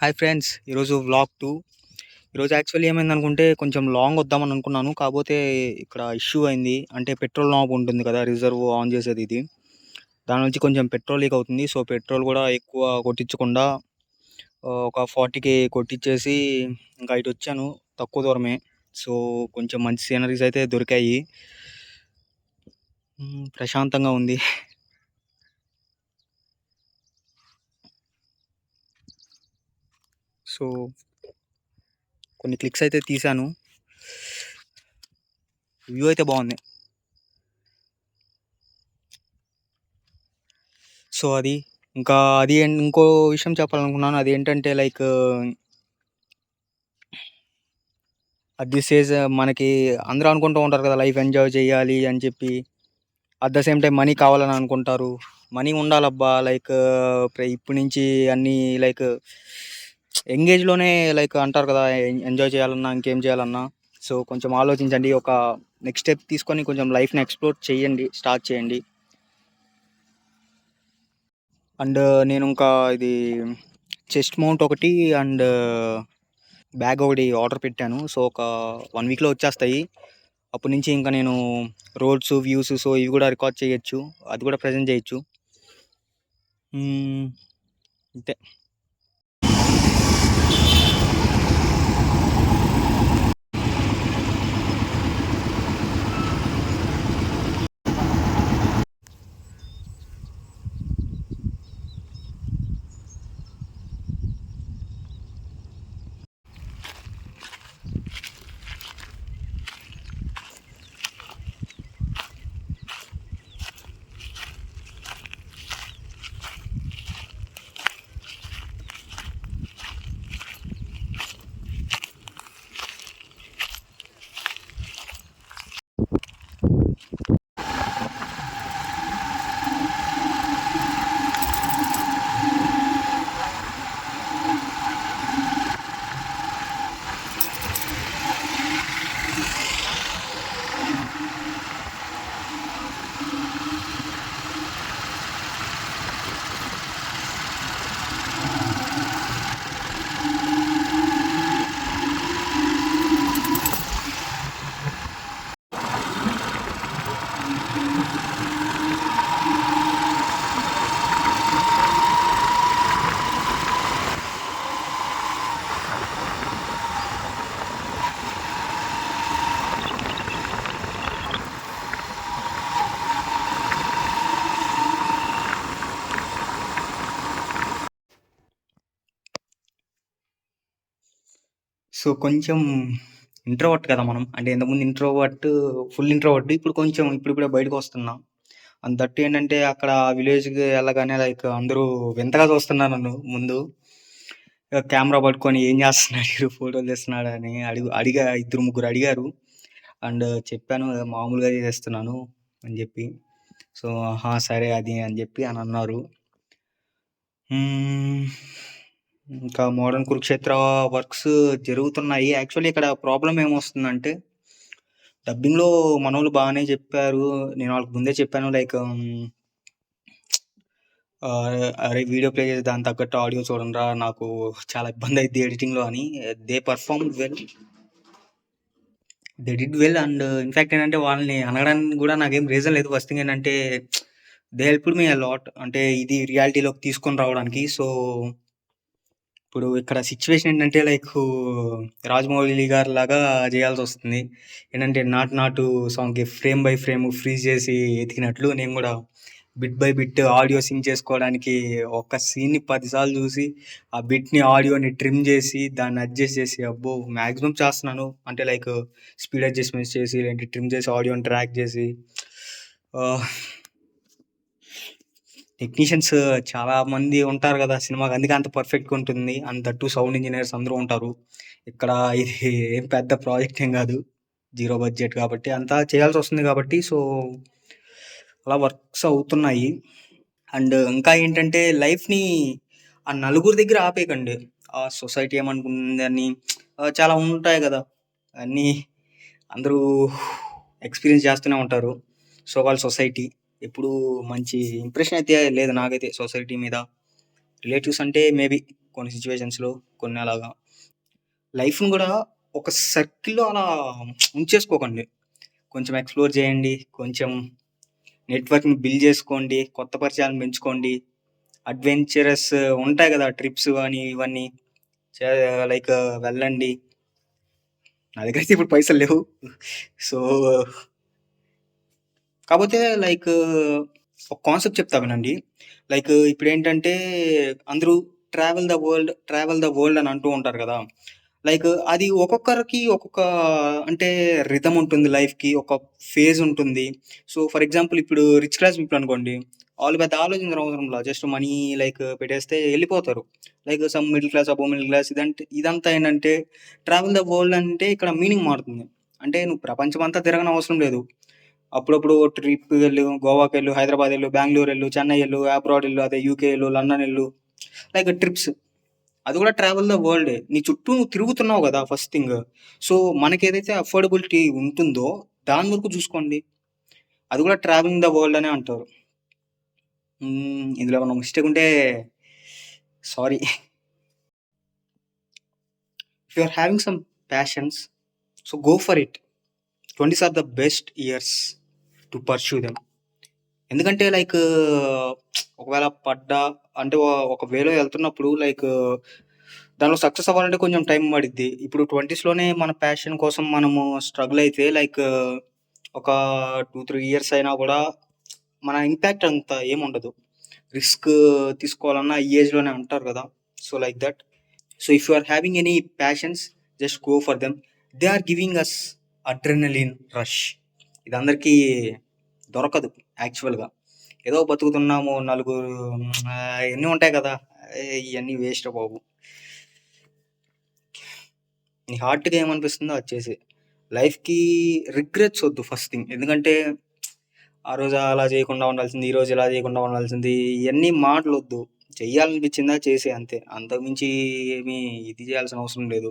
Hi friends. ఈరోజు vlog 2. ఈరోజు actually ఏమైందనుకుంటే కొంచెం లాంగ్ వద్దామని అనుకున్నాను. కాపోతే ఇక్కడ ఇష్యూ అయింది. అంటే పెట్రోల్ నాబ్ ఉంటుంది కదా! రిజర్వ్ ఆన్ చేసేది ఇది. దాని నుంచి కొంచెం పెట్రోల్ లీక్ అవుతుంది. సో, పెట్రోల్ కూడా ఎక్కువ కొట్టించకుండా ఒక 40కి కొట్టిచ్చేసి ఇంకా ఇటొచ్చాను. తక్కువ దూరమే. సో, కొంచెం మంచి సీనరీస్ అయితే దొరికాయి. ప్రశాంతంగా ఉంది. సో, కొన్ని క్లిక్స్ అయితే తీశాను. వ్యూ అయితే బావుంది. సో, అది. ఇంకా అది ఇంకో విషయం చెప్పాలనుకున్నాను. అదేంటంటే లైక్ అట్ దిస్ ఏజ్ మనకి అందరూ అనుకుంటూ ఉంటారు కదా! లైఫ్ ఎంజాయ్ చేయాలి అని చెప్పి. At the same time money కావాలని అనుకుంటారు. మనీ ఉండాలబ్బా! లైక్ ఇప్పటి నుంచి అన్నీ లైక్ యంగ్ ఏజ్‌లోనే లైక్ అంటారు కదా! ఎంజాయ్ చేయాలన్నా, ఇంకేం చేయాలన్నా. సో, కొంచెం ఆలోచించండి. ఒక నెక్స్ట్ స్టెప్ తీసుకొని కొంచెం లైఫ్‌ని ఎక్స్‌ప్లోర్ చేయండి. స్టార్ట్ చేయండి. అండ్ నేను ఇంకా ఇది చెస్ట్ మౌంట్ ఒకటి అండ్ బ్యాగ్ ఒకటి ఆర్డర్ పెట్టాను. సో, ఒక 1 వీక్‌లో వచ్చేస్తాయి. అప్పటి నుంచి ఇంకా నేను రోడ్స్, వ్యూస్ సో, ఇవి కూడా రికార్డ్ చేయొచ్చు. అది కూడా ప్రెజెంట్ చేయొచ్చు. హ్మ్. అంతే. సో, కొంచెం ఇంట్రోవర్ట్ కదా మనం. అంటే ఇంతకుముందు ఫుల్ ఇంట్రోవర్ట్. ఇప్పుడు కొంచెం ఇప్పుడిప్పుడే బయటకొస్తున్నా. అండ్ దట్ ఏంటంటే అక్కడ విలేజ్‌కి ఎళ్ళగానే లైక్ అందరూ వింతగా చూస్తున్నారు నన్ను ముందు. కెమెరా పట్టుకొని ఏం చేస్తున్నాడు ఈడు ఫోటోలు తీస్తున్నాడని ఇద్దరు, ముగ్గురు అడిగారు. అండ్ చెప్పాను మామూలుగా చేస్తున్నాను అని జెప్పి. సో, ఆహా! సరే అది అని జెప్పి అనన్నారు. హ్మ్. ఇంకా 'మోడర్న్ కురుక్షేత్ర' వర్క్స్ జరుగుతున్నాయి. యాక్చువల్లీ ఇక్కడ ప్రాబ్లమ్ ఏమొస్తుందంటే, డబ్బింగ్‌లో మనోళ్ళు బానే చెప్పారు. నేను వాళ్ళకి ముందే చెప్పాను లైక్ "అరే! వీడియో ప్లే చేసి దానికి తగ్గట్టు ఆడియో చూడండిరా. నాకు చాలా ఇబ్బందయిద్ది ఎడిటింగ్‌లో" అని. They performed well. They did well and in fact ఏంటంటే వాళ్ళని అనడానికి గూడా నాకేం రీజన్ లేదు. ఫస్ట్ థింగ్ ఏంటంటే they helped me a lot. అంటే ఇది రియాలిటీలోకి తీసుకొని రావడానికి. సో, ఇప్పుడు ఇక్కడ సిట్యుయేషన్ ఏంటంటే లైకు 'రాజమౌళి' గారిలాగా జేయాల్సొస్తుంది. ఏంటంటే 'నాటు నాటు' సాంగ్‌కి ఫ్రేమ్ బై ఫ్రేమ్ ఫ్రీజ్ చేసి ఎతికినట్లు నేను గూడా bit by bit audio sync చేసుకోవడానికి ఒక సీన్‌ని 10 సార్లు చూసి, ఆ బిట్‌ని ఆడియోని ట్రిమ్ చేసి, దాన్ని అడ్జస్ట్ చేసి అబ్బో! మాక్సిమం చేస్తున్నాను. అంటే లైక్ స్పీడ్ అడ్జస్ట్‌మెంట్స్ చేసి, లేదంటే ట్రిమ్ చేసి ఆడియోని ట్రాక్ చేసి ఆహ్, టెక్నీషియన్స్ చాలా మంది ఉంటారు గదా! సినిమాకి. అందుకే అంత పర్ఫెక్ట్‌గా ఉంటుంది. And that two sound engineers అందరూ ఉంటారు. ఇక్కడ ఇది ఏం పెద్ద ప్రాజెక్ట్ ఏం గాదు. జీరో బడ్జెట్ కాబట్టి అంతా చేయాల్సొస్తుంది గాబట్టి సో, అలా వర్క్స్ అవుతున్నాయి. అండ్ ఇంకా ఏంటంటే లైఫ్‌ని ఆ నలుగురి దగ్గర ఆపేయకండి. ఆ సొసైటీ ఏమనుకుంటుందని చాలా ఉంటాయి గదా! అన్నీ అందరూ ఎక్స్‌పీరియన్స్ చేస్తూనే ఉంటారు. So called society. ఎప్పుడూ మంచి ఇంప్రెషన్ అయితే లేదు నాకైతే సొసైటీ మీద. రిలేటివ్స్ అంటే మేబీ. కొన్ని సిట్యుయేషన్స్‌లో కొన్ని అలాగా. లైఫ్‌ని గూడా ఒక సర్కిల్‌లో అలా ఉంచేసుకోకండి. కొంచెం ఎక్స్‌ప్లోర్ చేయండి. కొంచెం నెట్‌వర్క్‌ని బిల్డ్ జేసుకోండి. కొత్త పరిచయాలను పెంచుకోండి. అడ్వెంచరస్ ఉంటాయి గదా! ట్రిప్స్ అని ఇవన్నీ చే లైక్ వెళ్ళండి. నా దగ్గరైతే ఇప్పుడు పైసలు లేవు. సో, కాపోతే లైక్ ఒక కాన్సెప్ట్ చెప్తా వినండి. లైక్ ఇప్పుడేంటంటే అందరూ ట్రావెల్ ద వరల్డ్ అని అంటూ ఉంటారు గదా! లైక్ అది ఒక్కొక్కరికి ఒక్కొక్క అంటే రిథమ్ ఉంటుంది లైఫ్‌కి. ఒక ఫేజ్ ఉంటుంది. సో, ఫర్ ఎగ్జాంపుల్ ఇప్పుడు రిచ్ క్లాస్ పీపుల్ అనుకోండి. ఆళ్ళు పెద్ద ఆలోచించనవసరం అవసరంలా. జస్ట్ మనీ లైక్ పెట్టేస్తే ఎళ్ళిపోతారు. Like some middle class, above middle class ఇదంతా ఏంటంటే ట్రావెల్ ద వరల్డ్ అంటే ఇక్కడ మీనింగ్ మారుతుంది. అంటే నువ్వు ప్రపంచమంతా తిరగనవసరం లేదు. అప్పుడప్పుడు ట్రిప్ వెళ్ళు, గోవాకెళ్ళు, హైదరాబాద్ ఎళ్ళు, బెంగుళూరు ఎళ్ళు, చెన్నై ఎళ్ళు, అబ్రాడ్ ఎళ్ళు, అదే యూకే ఎళ్ళు, లండన్ ఎళ్ళు. Like trips. అది కూడా ట్రావెల్ ద వరల్డే. నీ చుట్టూ నువ్వు తిరుగుతున్నావు గదా! First thing. సో, మనకేదైతే అఫోర్డబిలిటీ ఉంటుందో దాని వరకు చూసుకోండి. అది కూడా ట్రావెలింగ్ ద వరల్డ్ అనే అంటారు. ఇందులో ఏమన్నా మిస్టేక్ ఉంటే sorry. If you are having some passions so, go for it. 20స్ are the best years to pursue them. ఎందుకంటే లైక్ ఒకవేళ పడ్డా అంటే ఒక వేలో ఎళ్తున్నప్పుడు లైక్ దానిలో సక్సెస్ అవ్వాలంటే కొంచెం టైం పడిద్ది. ఇప్పుడు 20స్‌లోనే మన ప్యాషన్ కోసం మనము స్ట్రగుల్ అయితే లైక్ ఒక 2, 3 ఇయర్స్ అయినా గూడా మన ఇంపాక్ట్ అంత ఏముండదు. రిస్క్ తీసుకోవాలన్నా ఈ ఏజ్‌లోనే అంటారు గదా! So, like that. So, if you are having any passions just go for them. They are giving us adrenaline rush. ఇది అందరికీ దొరకదు యాక్చువల్‌గా. ఏదో బతుకుతున్నాము నలుగురు ఇయన్నీ ఉంటాయి కదా! ఇయన్నీ వేస్ట్ బాబు. నీ హార్ట్‌గా ఏమనిపిస్తుందో అది చేసేయి. లైఫ్‌కి రిగ్రెట్స్ ఒద్దు ఫస్ట్ థింగ్. ఎందుకంటే ఆ రోజు అలా చేయకుండా ఉండాల్సింది, ఈ రోజు ఇలా చేయకుండా ఉండాల్సింది ఇయన్నీ మాటలొద్దు. చెయ్యాలనిపించిందా చేసేయి అంతే. అంతకు మించి ఏమి ఇది చేయాల్సిన అవసరం లేదు.